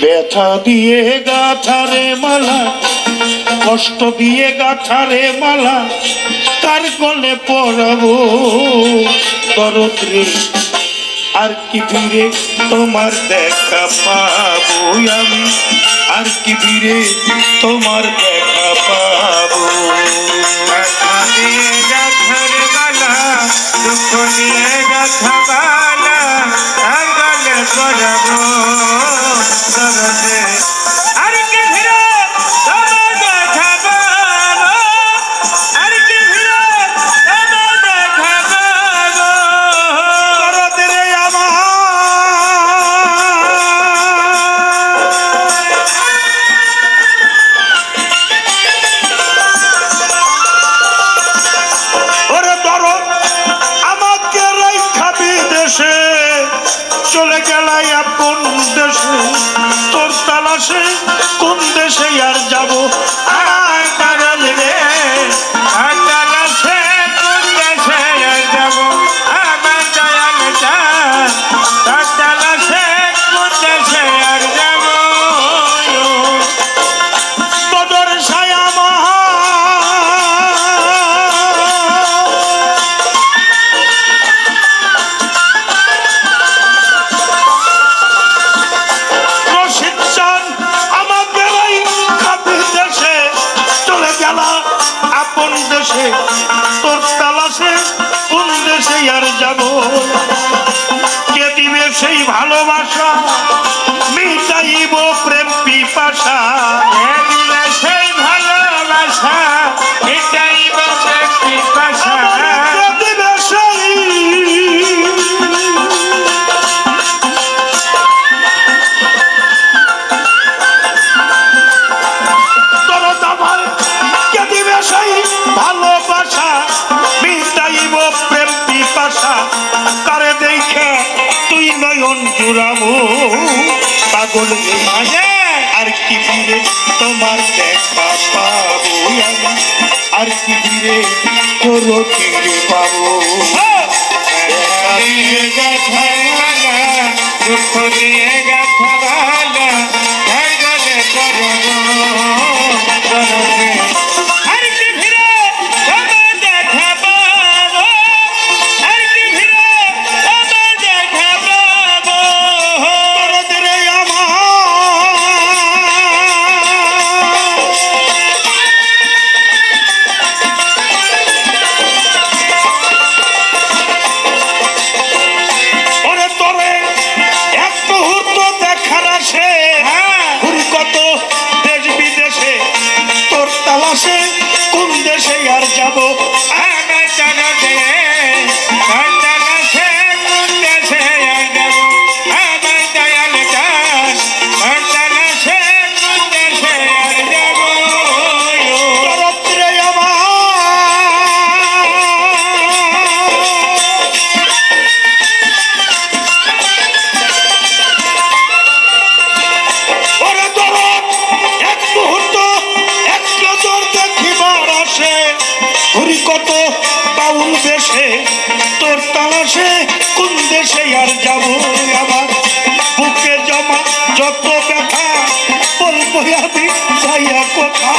ব্যথা দিয়ে গাথারে মালা, কষ্ট দিয়ে গাথারে মালা, কার গলে পরাবো দরদ রে। আর কি ফিরে তোমার দেখা পাবো আমি, আর কি ফিরে তোমার দেখা পাবো। ব্যথা দিয়ে গাথারে মালা, দুঃখ দিয়ে গাথা মালা, কার গলে পরাবো দরদে। আর কি ফিরে তোমার দেখা পাবো, আর কি ফিরে তোমার দেখা পাবো দরদ রে আমার। ওরে দরদ আমাকে রাইখা বিদেশে চলে গেলাই আপন দেশে, তোর তালাশে কোন দেশে আর যাবো। আর পাগল রে, আর তালাশে কোন দেশে আর যাবো। আমার দয়াল চাঁদ, তার তালাশে কোন দেশে আর যাবো। বদর ছায়া মহা রশিদ চান আমাকে রাইখা বিদেশে চলে গেলা আপন দেশে, তোর তালাশে কোন দেশে আর যাবো। কে দিবে সেই ভালোবাসা, মিটাইব প্রেম পিপাসা। এ দিলে সেই ভালোবাসা, এটাই বসে পিপাসা। কে দিবে সেই দরদ আমার, কে দিবে সেই ভালোবাসা, মিটাইব প্রেম পিপাসা। কারে দেখে তুই নয়ন জুড়াবো পাগল রে। মাঝে আর কি ফিরে তোমার দেখা পাবো আমি, আর কি ফিরে তোর ফিরে পাবো। ব্যথা দিয়ে গাথা মালা, দুঃখ দিয়ে গাথা মালা, কার গলে পরাবো দরদে। আর কি ফিরে তোমার দেখা পাবো, আর কি ফিরে তোমার দেখা পাবো। দরদ রে আমার। ওরে তোরে এক মুহূর্ত দেখার আসে, ঘুরি কত দেশ বিদেশে, তোর তালাশে কোন দেশে আর যাবো। আমার দরদে, কার তালাশে কোন দেশে আর যাবো। আমার দয়াল চাঁদ, কার তালাশে কোন দেশে আর যাবো। দরদ রে আমার। ওরে দরদ এক মুহূর্ত এক নজর দেখিবার আসে, ঘুরি কত বাউল দেশে, তোর তালাশে কোন দেশে আর যাবো। আমার বুকে জমা যত ব্যথা, বলবো আমি যাইয়া কোথা।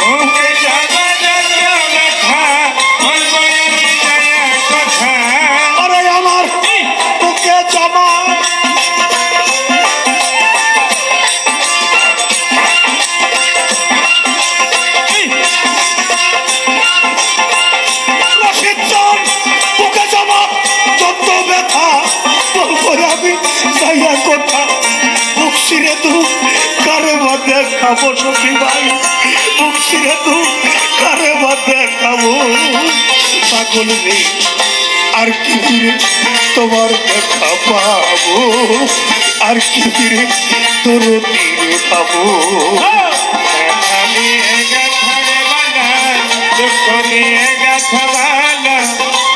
বুকে জাগা জাগা ব্যথা, বলবো আমি যায়া কথা। আরে আমার বুকে জমা রশিদ চান, বুকে জমা যত ব্যথা, বলবো আমি যাইয়া কোথা। বুক ছিঁড়ে দুঃখ কারে বা দেখাবো সখী ভাই, বুক ছিঁড়ে দুঃখ কারে বা দেখাবো পাগল রে। আর কি ফিরে তোমার দেখা পাবো, আর কি ফিরে তোর তীরে পাবো। ব্যথা দিয়ে গাথারে মালা, দুঃখ দিয়ে গাথা মালা,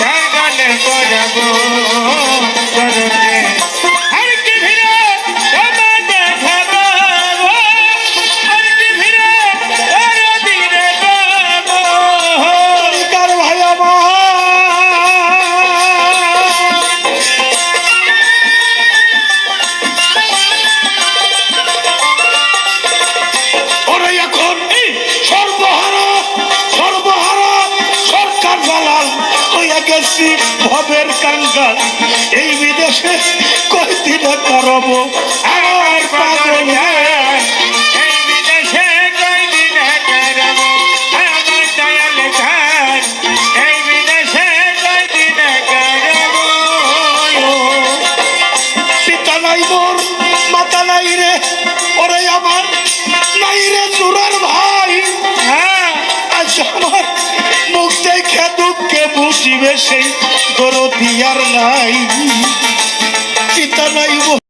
কার গলে পরাবো দরদে। আর কি ফিরে তোমার দেখা পাবো, আর কি ফিরে দরদিরে পাবো। কার ভাই আমার। হয়েছি ভবের কাঙ্গাল, এই বিদেশে কয়দিনে করব আর পাগল যায় এই বিদেশে কয়দিনে করব আমার দয়াল খান এই বিদেশে কয়দিনে করব পিতা নাই মোর মাতা নাই রে, ওরে আমার নাই রে চুরার ভাই। আজ আমার মুখ দেখে দুঃখে বুঝিবে সেই দরদি আর নাই। পিতা নাই